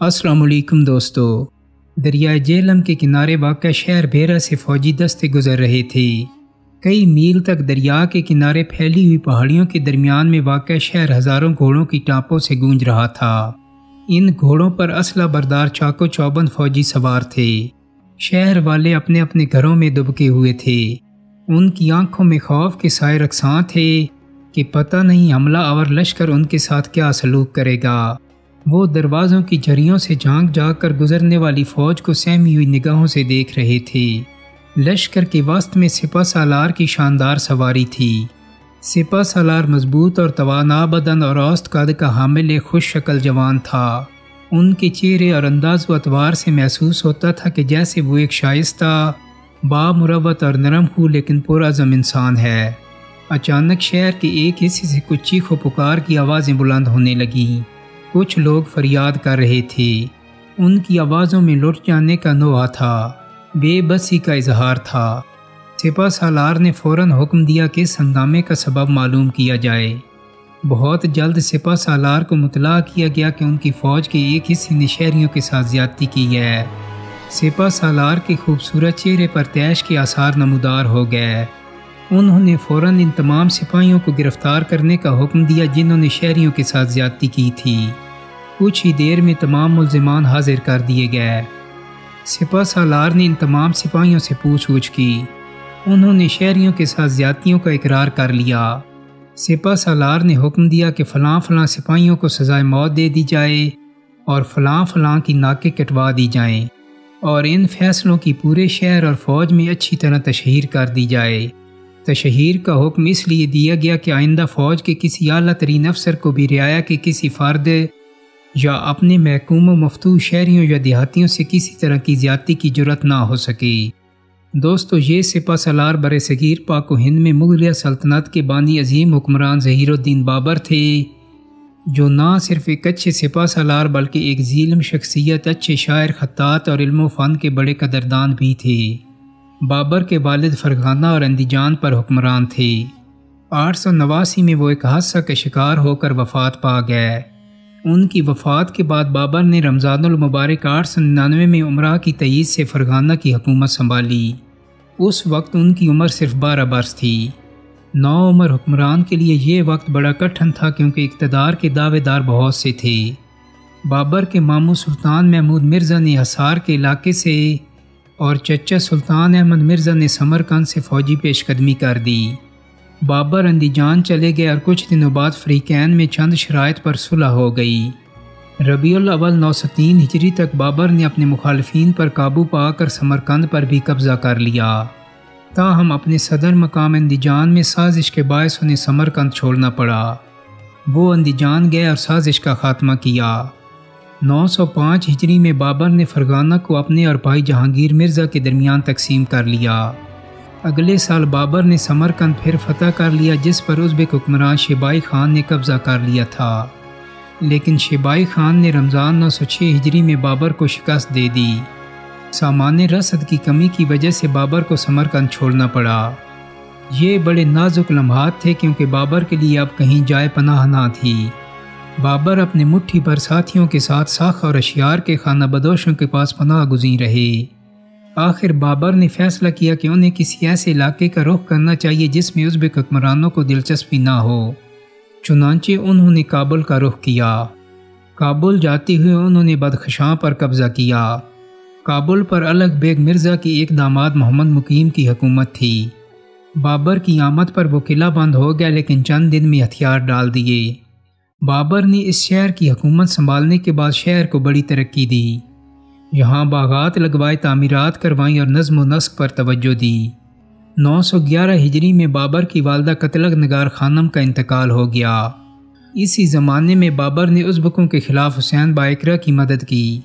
السلام علیکم دوستو۔ دریائے جہلم کے کنارے واقع شہر بیرہ سے فوجی دستے گزر رہے تھے۔ کئی میل تک دریا کے کنارے پھیلی ہوئی پہاڑیوں کے درمیان میں واقع شہر ہزاروں گھوڑوں کی ٹانپوں سے گونج رہا تھا۔ ان گھوڑوں پر اسلحہ بردار چاقو چوبند فوجی سوار تھے۔ شہر والے اپنے اپنے گھروں میں دبکے ہوئے تھے۔ ان کی آنکھوں میں خوف کے سائے رقصاں تھے کہ پتہ نہیں حملہ آور لشکر ان کے ساتھ کیا سلوک کرے گا۔ وہ دروازوں کی جھریوں سے جھانک جھانک کر گزرنے والی فوج کو سہمی ہوئی نگاہوں سے دیکھ رہے تھے۔ لشکر کے وسط میں سپہ سالار کی شاندار سواری تھی۔ سپہ سالار مضبوط اور توانا بدن اور اوسط قد کا حامل ایک خوش شکل جوان تھا۔ ان کے چہرے اور انداز و اطوار سے محسوس ہوتا تھا کہ جیسے وہ ایک شائستہ، بامروت اور نرم خو لیکن پرعزم انسان ہے۔ اچانک شہر کے ایک حصے سے کچھ چیخ و پکار کی آوازیں بلند ہونے لگیں۔ کچھ لوگ فریاد کر رہے تھے۔ ان کی آوازوں میں لٹ جانے کا نوحہ تھا، بے بسی کا اظہار تھا۔ سپہ سالار نے فوراً حکم دیا کہ اس ہنگامے کا سبب معلوم کیا جائے۔ بہت جلد سپہ سالار کو مطلع کیا گیا کہ ان کی فوج کے ایک حصے نے شہریوں کے ساتھ زیادتی کی ہے۔ سپہ سالار کے خوبصورت چہرے پر طیش کے آثار نمودار ہو گئے۔ انہوں نے فوراً ان تمام سپاہیوں کو گرفتار کرنے کا حکم دیا جنہوں نے شہریوں کے ساتھ زیادتی کی تھی۔ کچھ ہی دیر میں تمام ملزمان حاضر کر دیے گئے۔ سپہ سالار نے ان تمام سپاہیوں سے پوچھ گچھ کی۔ انہوں نے شہریوں کے ساتھ زیادتیوں کا اقرار کر لیا۔ سپہ سالار نے حکم دیا کہ فلاں فلاں سپاہیوں کو سزائے موت دے دی جائے اور فلاں فلاں کی ناکیں کٹوا دی جائیں، اور ان فیصلوں کی پورے شہر اور فوج میں اچھی طرح تشہیر کر دی جائے۔ تشہیر کا حکم اس لیے دیا گیا کہ آئندہ فوج کے کسی اعلیٰ ترین افسر کو بھی رعایا کے کسی فرد یا اپنے محکوم و مفتوح شہریوں یا دیہاتیوں سے کسی طرح کی زیادتی کی جرات نہ ہو سکے۔ دوستو، یہ سپہ سالار برصغیر پاک و ہند میں مغلیہ سلطنت کے بانی عظیم حکمران ظہیر الدین بابر تھے، جو نہ صرف ایک اچھے سپہ سالار بلکہ ایک ظالم شخصیت، اچھے شاعر، خطاط اور علم و فن کے بڑے قدردان بھی تھے۔ بابر کے والد فرغانہ اور اندیجان پر حکمران تھے۔ 889 میں وہ ایک حادثہ کا شکار ہو کر وفات پا گئے۔ ان کی وفات کے بعد بابر نے رمضان المبارک 899 میں عمرہ کی تائید سے فرغانہ کی حکومت سنبھالی۔ اس وقت ان کی عمر صرف 12 برس تھی۔ نوعمر حکمران کے لیے یہ وقت بڑا کٹھن تھا کیونکہ اقتدار کے دعوے دار بہت سے تھے۔ بابر کے ماموں سلطان محمود مرزا نے حصار کے علاقے سے اور چچا سلطان احمد مرزا نے سمرقند سے فوجی پیش قدمی کر دی۔ بابر اندیجان چلے گئے اور کچھ دنوں بعد فریقین میں چند شرائط پر صلح ہو گئی۔ ربیع الاول 903 ہجری تک بابر نے اپنے مخالفین پر قابو پا کر سمرقند پر بھی قبضہ کر لیا، تاہم اپنے صدر مقام اندیجان میں سازش کے باعث انہیں سمرقند چھوڑنا پڑا۔ وہ اندیجان گئے اور سازش کا خاتمہ کیا۔ 905 ہجری میں بابر نے فرغانہ کو اپنے اور بھائی جہانگیر مرزا کے درمیان تقسیم کر لیا۔ اگلے سال بابر نے سمرقند پھر فتح کر لیا، جس پر ازبک حکمران شیبائی خان نے قبضہ کر لیا تھا، لیکن شیبائی خان نے رمضان 906 ہجری میں بابر کو شکست دے دی۔ سامان رسد کی کمی کی وجہ سے بابر کو سمرقند چھوڑنا پڑا۔ یہ بڑے نازک لمحات تھے کیونکہ بابر کے لیے اب کہیں جائے پناہ نہ تھی۔ بابر اپنے مٹھی بھر ساتھیوں کے ساتھ ساخ اور اشیار کے خانہ بدوشوں کے پاس پناہ گزین رہے۔ آخر بابر نے فیصلہ کیا کہ انہیں کسی ایسے علاقے کا رخ کرنا چاہیے جس میں ازبک حکمرانوں کو دلچسپی نہ ہو۔ چنانچہ انہوں نے کابل کا رخ کیا۔ کابل جاتے ہوئے انہوں نے بدخشاں پر قبضہ کیا۔ کابل پر الغ بیگ مرزا کے ایک داماد محمد مقیم کی حکومت تھی۔ بابر کی آمد پر وہ قلعہ بند ہو گیا، لیکن چند دن میں ہتھیار ڈال دیے۔ بابر نے اس شہر کی حکومت سنبھالنے کے بعد شہر کو بڑی ترقی دی۔ یہاں باغات لگوائے، تعمیرات کروائیں اور نظم و نسق پر توجہ دی۔ 911 ہجری میں بابر کی والدہ قتلغ نگار خانم کا انتقال ہو گیا۔ اسی زمانے میں بابر نے ازبکوں کے خلاف حسین بائقرا کی مدد کی۔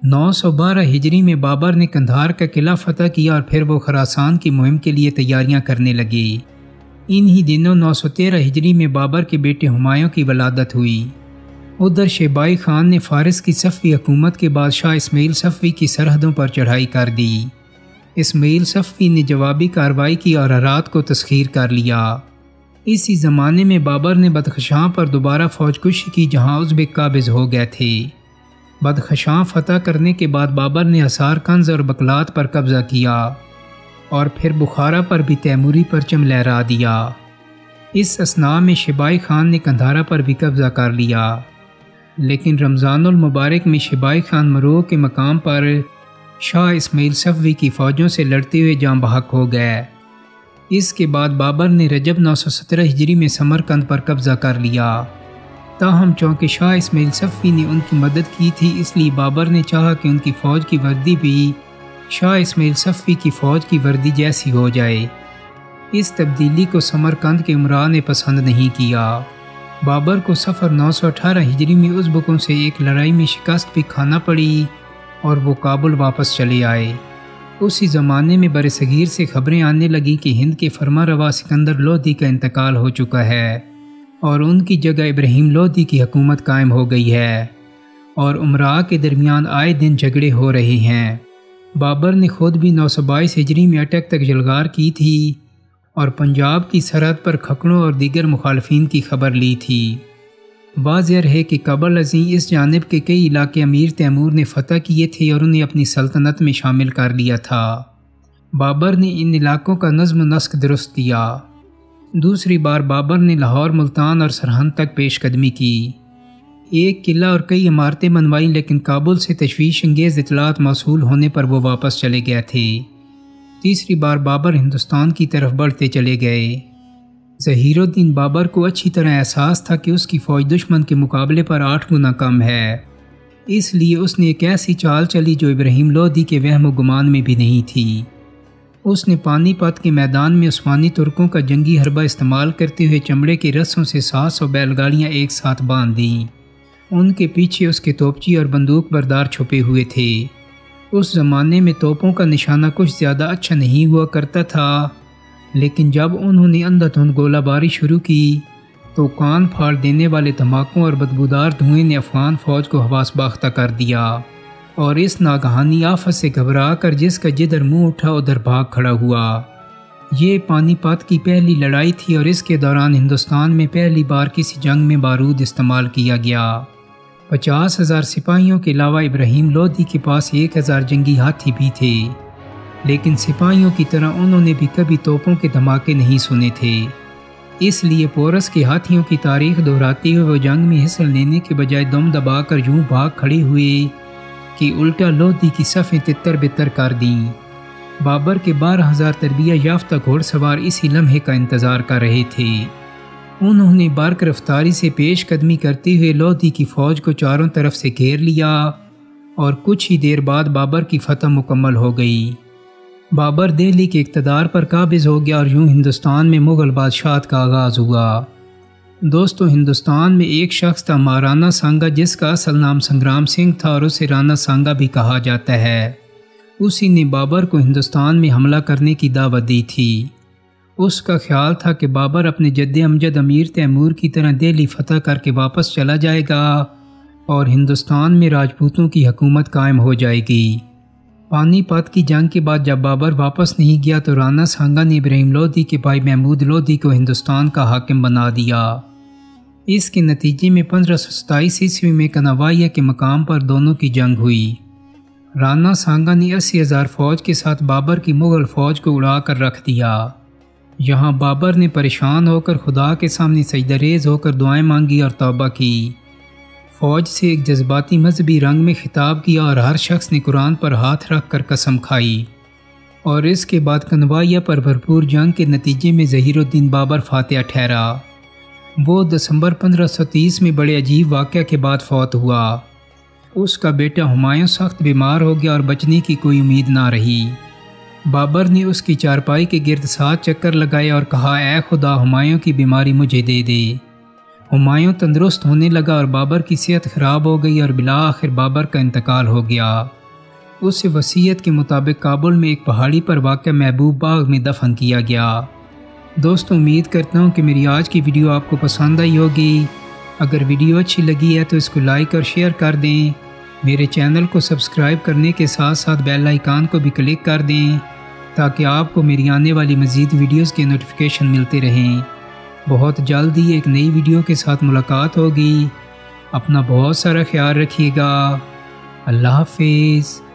912 ہجری میں بابر نے قندھار کا قلعہ فتح کیا اور پھر وہ خراسان کی مہم کے لیے تیاریاں کرنے لگے۔ انہی دنوں 913 ہجری میں بابر کے بیٹے ہمایوں کی ولادت ہوئی۔ ادھر شیبائی خان نے فارس کی صفوی حکومت کے بادشاہ اسماعیل صفوی کی سرحدوں پر چڑھائی کر دی۔ اسماعیل صفوی نے جوابی کارروائی کی اور ہرات کو تسخیر کر لیا۔ اسی زمانے میں بابر نے بدخشاں پر دوبارہ فوج کشی کی جہاں ازبک قابض ہو گئے تھے۔ بدخشاں فتح کرنے کے بعد بابر نے حصار کنز اور بکلات پر قبضہ کیا اور پھر بخارا پر بھی تیموری پرچم لہرا دیا۔ اس اثناء میں شبائی خان نے قندھارا پر بھی قبضہ کر لیا، لیکن رمضان المبارک میں شبائی خان مرو کے مقام پر شاہ اسماعیل صفوی کی فوجوں سے لڑتے ہوئے جاں بحق ہو گئے۔ اس کے بعد بابر نے رجب 917 ہجری میں سمرقند پر قبضہ کر لیا۔ تاہم چونکہ شاہ اسماعیل صفوی نے ان کی مدد کی تھی، اس لیے بابر نے چاہا کہ ان کی فوج کی وردی بھی شاہ اسماعیل صفوی کی فوج کی وردی جیسی ہو جائے۔ اس تبدیلی کو سمرقند کے امراء نے پسند نہیں کیا۔ بابر کو صفر 918 ہجری میں ازبکوں سے ایک لڑائی میں شکست بھی کھانا پڑی اور وہ کابل واپس چلے آئے۔ اسی زمانے میں برصغیر سے خبریں آنے لگیں کہ ہند کے فرما روا سکندر لودھی کا انتقال ہو چکا ہے اور ان کی جگہ ابراہیم لودھی کی حکومت قائم ہو گئی ہے، اور امراء کے درمیان آئے دن جھگڑے ہو رہے ہیں۔ بابر نے خود بھی 922 ہجری میں اٹک تک جلغار کی تھی اور پنجاب کی سرحد پر کھکڑوں اور دیگر مخالفین کی خبر لی تھی۔ واضح ہے کہ قبل ازیں اس جانب کے کئی علاقے امیر تیمور نے فتح کیے تھے اور انہیں اپنی سلطنت میں شامل کر لیا تھا۔ بابر نے ان علاقوں کا نظم و نسق درست کیا۔ دوسری بار بابر نے لاہور، ملتان اور سرہند تک پیش قدمی کی، ایک قلعہ اور کئی عمارتیں بنوائیں، لیکن کابل سے تشویش انگیز اطلاعات موصول ہونے پر وہ واپس چلے گئے تھے۔ تیسری بار بابر ہندوستان کی طرف بڑھتے چلے گئے۔ ظہیر الدین بابر کو اچھی طرح احساس تھا کہ اس کی فوج دشمن کے مقابلے پر 8 گنا کم ہے، اس لیے اس نے ایک ایسی چال چلی جو ابراہیم لودھی کے وہم و گمان میں بھی نہیں تھی۔ اس نے پانی پت کے میدان میں عثمانی ترکوں کا جنگی حربہ استعمال کرتے ہوئے چمڑے کے رسوں سے 700 بیل گاڑیاں ایک ساتھ باندھ دیں۔ ان کے پیچھے اس کے توپچی اور بندوق بردار چھپے ہوئے تھے۔ اس زمانے میں توپوں کا نشانہ کچھ زیادہ اچھا نہیں ہوا کرتا تھا، لیکن جب انہوں نے اندھا دھند گولہ باری شروع کی تو کان پھاڑ دینے والے دھماکوں اور بدبودار دھوئیں نے افغان فوج کو حواس باختہ کر دیا، اور اس ناگہانی آفت سے گھبرا کر جس کا جدھر منہ اٹھا ادھر بھاگ کھڑا ہوا۔ یہ پانی پت کی پہلی لڑائی تھی اور اس کے دوران ہندوستان میں پہلی بار کسی جنگ میں بارود استعمال کیا گیا۔ 50,000 سپاہیوں کے علاوہ ابراہیم لودھی کے پاس 1,000 جنگی ہاتھی بھی تھے، لیکن سپاہیوں کی طرح انہوں نے بھی کبھی توپوں کے دھماکے نہیں سنے تھے۔ اس لیے پورس کے ہاتھیوں کی تاریخ دہراتے ہوئے وہ جنگ میں حصہ لینے کے بجائے دم دبا کر یوں بھاگ کھڑے ہوئے کہ الٹا لودھی کی صفیں تتر بتر کر دیں۔ بابر کے 12,000 تربیہ یافتہ گھوڑ سوار اسی لمحے کا انتظار کر رہے تھے۔ انہوں نے برق رفتاری سے پیش قدمی کرتے ہوئے لودھی کی فوج کو چاروں طرف سے گھیر لیا اور کچھ ہی دیر بعد بابر کی فتح مکمل ہو گئی۔ بابر دہلی کے اقتدار پر قابض ہو گیا اور یوں ہندوستان میں مغل بادشاہت کا آغاز ہوا۔ دوستو، ہندوستان میں ایک شخص تھا مہارانا سانگا، جس کا اصل نام سنگرام سنگھ تھا اور اسے رانا سانگا بھی کہا جاتا ہے۔ اسی نے بابر کو ہندوستان میں حملہ کرنے کی دعوت دی تھی۔ اس کا خیال تھا کہ بابر اپنے جد امجد امیر تیمور کی طرح دہلی فتح کر کے واپس چلا جائے گا اور ہندوستان میں راجپوتوں کی حکومت قائم ہو جائے گی۔ پانی پت کی جنگ کے بعد جب بابر واپس نہیں گیا تو رانا سانگا نے ابراہیم لودھی کے بھائی محمود لودھی کو ہندوستان کا حاکم بنا دیا۔ اس کے نتیجے میں 1527 عیسوی میں کناوائیہ کے مقام پر دونوں کی جنگ ہوئی۔ رانا سانگا نے 80,000 فوج کے ساتھ بابر کی مغل فوج کو اڑا کر رکھ دیا۔ یہاں بابر نے پریشان ہو کر خدا کے سامنے سجدہ ریز ہو کر دعائیں مانگی اور توبہ کی۔ فوج سے ایک جذباتی مذہبی رنگ میں خطاب کیا اور ہر شخص نے قرآن پر ہاتھ رکھ کر قسم کھائی، اور اس کے بعد کنوائیہ پر بھرپور جنگ کے نتیجے میں ظہیر الدین بابر فاتح ٹھہرا۔ وہ دسمبر 1530 میں بڑے عجیب واقعہ کے بعد فوت ہوا۔ اس کا بیٹا ہمایوں سخت بیمار ہو گیا اور بچنے کی کوئی امید نہ رہی۔ بابر نے اس کی چارپائی کے گرد 7 چکر لگائے اور کہا، اے خدا، ہمایوں کی بیماری مجھے دے دے۔ ہمایوں تندرست ہونے لگا اور بابر کی صحت خراب ہو گئی اور بالآخر بابر کا انتقال ہو گیا۔ اس وصیت کے مطابق کابل میں ایک پہاڑی پر واقع محبوب باغ میں دفن کیا گیا۔ دوستوں، امید کرتا ہوں کہ میری آج کی ویڈیو آپ کو پسند آئی ہوگی۔ اگر ویڈیو اچھی لگی ہے تو اس کو لائک اور شیئر کر دیں۔ میرے چینل کو سبسکرائب کرنے کے ساتھ ساتھ بیل آئیکن کو بھی کلک کر دیں تاکہ آپ کو میری آنے والی مزید ویڈیوز کے نوٹیفیکیشن ملتے رہیں۔ بہت جلد ہی ایک نئی ویڈیو کے ساتھ ملاقات ہوگی۔ اپنا بہت سارا خیال رکھیے گا۔ اللہ حافظ۔